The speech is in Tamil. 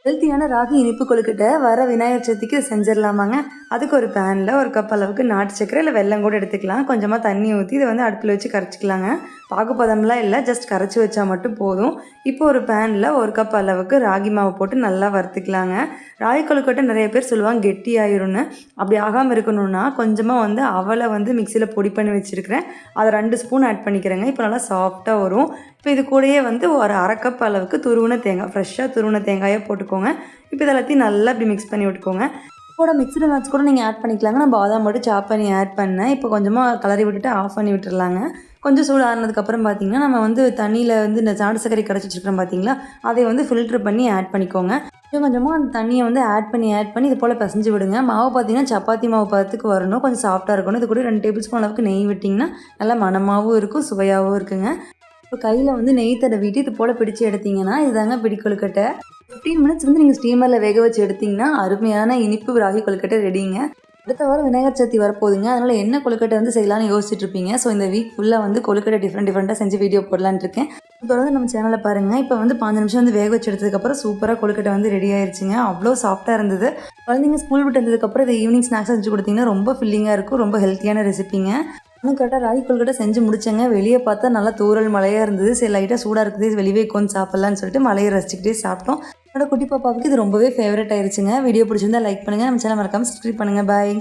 ஹெல்த்தியான ராகி இனிப்பு கொழுக்கட்டை வர விநாயகர் சதுர்த்திக்கு செஞ்சிடலாமாங்க. அதுக்கு ஒரு பேனில் ஒரு கப் அளவுக்கு நாட்டு சர்க்கரை இல்லை வெல்லம் கூட எடுத்துக்கலாம். கொஞ்சமாக தண்ணி ஊற்றி இதை வந்து அடுப்பில் வச்சு கரைச்சிக்கலாங்க. பாகுபதம்லாம் இல்லை, ஜஸ்ட் கரைச்சி வச்சா மட்டும் போதும். இப்போ ஒரு பேனில் ஒரு கப் அளவுக்கு ராகி மாவு போட்டு நல்லா வறுத்துக்கலாங்க. ராகி கொழுக்கட்டை நிறைய பேர் சொல்லுவாங்க கெட்டி ஆயிரும்னு. அப்படி ஆகாமல் இருக்கணும்னா கொஞ்சமாக வந்து அவலை வந்து மிக்சியில் பொடி பண்ணி வச்சுருக்கிறேன், அதை 2 ஸ்பூன் ஆட் பண்ணிக்கிறேங்க. இப்போ நல்லா சாஃப்டாக வரும். இப்போ இது கூடயே வந்து ஒரு அரை கப் அளவுக்கு துருவின தேங்காய், ஃப்ரெஷ்ஷாக துருவின தேங்காயை போட்டுக்கோங்க. இப்போ இது எல்லாத்தையும் நல்லா இப்படி மிக்ஸ் பண்ணி விட்டுக்கோங்க. கூட மிக்ஸ்டு நட்ஸ் கூட நீங்கள் ஆட் பண்ணிக்கலாங்க. நான் பாதாம் மட்டும் சாப் பண்ணி ஆட் பண்ணேன். இப்போ கொஞ்சமாக கலரி விட்டுட்டு ஆஃப் பண்ணி விட்டுறலாங்க. கொஞ்சம் சூடு ஆறுனதுக்கப்புறம் பார்த்தீங்கன்னா நம்ம வந்து தண்ணியில் வந்து இந்த நாட்டு சர்க்கரை கரைச்சி வச்சுருக்கோம் பார்த்தீங்களா, அதை வந்து ஃபில்ட்ரு பண்ணி ஆட் பண்ணிக்கோங்க. கொஞ்சம் கொஞ்சமாக அந்த தண்ணியை வந்து ஆட் பண்ணி இது போல் பிசைஞ்சு விடுங்க. மாவு பார்த்தீங்கன்னா சப்பாத்தி மாவு பதத்துக்கு வரணும், கொஞ்சம் சாஃப்டாக இருக்கணும். இது கூட 2 டேபிள் ஸ்பூன் அளவுக்கு நெய் விட்டிங்கன்னா நல்லா மணமாகவும் இருக்கும், சுவையாகவும் இருக்குங்க. இப்போ கையில் வந்து நெய் தடவிட்டு இது போல் பிடிச்சி எடுத்திங்கன்னா இதுதாங்க பிடி கொழுக்கட்டை. 15 மினிட்ஸ் வந்து நீங்கள் ஸ்டீமரில் வேக வச்சு எடுத்திங்கன்னா அருமையான இனிப்பு ராகி கொழுக்கட்டை ரெடிங்க. அடுத்த வாரம் விநாயகர் சதுர்த்தி வரப்போகுதுங்க. அதனால் என்ன கொழுக்கட்டை வந்து செய்யலாம்னு யோசிச்சுட்டு இருப்பீங்க. ஸோ இந்த வீக் ஃபுல்லாக வந்து கொழுக்கட்டை டிஃப்ரெண்ட்டாக செஞ்சு வீடியோ போடலான்னு இருக்கேன். தொடர்ந்து நம்ம சேனலில் பாருங்கள். இப்போ வந்து 15 நிமிஷம் வந்து வேக வச்சு எடுத்ததுக்கப்புறம் சூப்பராக கொழுக்கட்டை வந்து ரெடி ஆயிடுச்சுங்க. அவ்வளோ சாஃப்ட்டாக இருந்தது. குழந்தைங்க ஸ்கூல் விட்டு வந்ததுக்கப்புறம் இதை ஈவினிங் ஸ்நாக்ஸ் செஞ்சு கொடுத்தீங்கன்னா ரொம்ப ஃபில்லிங்காக இருக்கும், ரொம்ப ஹெல்த்தியான ரெசிபிங்க. இன்னும் கரெக்டாக ராகி கொழுக்கட்டை செஞ்சு முடிச்சேங்க. வெளியே பார்த்தா நல்லா தூறல் மழையாக இருந்தது. சரி லைட்டாக சூடாக இருக்குது, இது வெளியே உட்காந்து சாப்பிட்லான்னு சொல்லிட்டு மழையை ரசிச்சுக்கிட்டே சாப்பிட்டோம். என்னோட குட்டி பாப்பாவுக்கு இது ரொம்பவே ஃபேவரட் ஆயிடுச்சுங்க. வீடியோ பிடிச்சிருந்தா லைக் பண்ணுங்கள், நம்ம சேனல் மறக்காமல் சப்ஸ்கிரைப் பண்ணுங்கள். பாய்.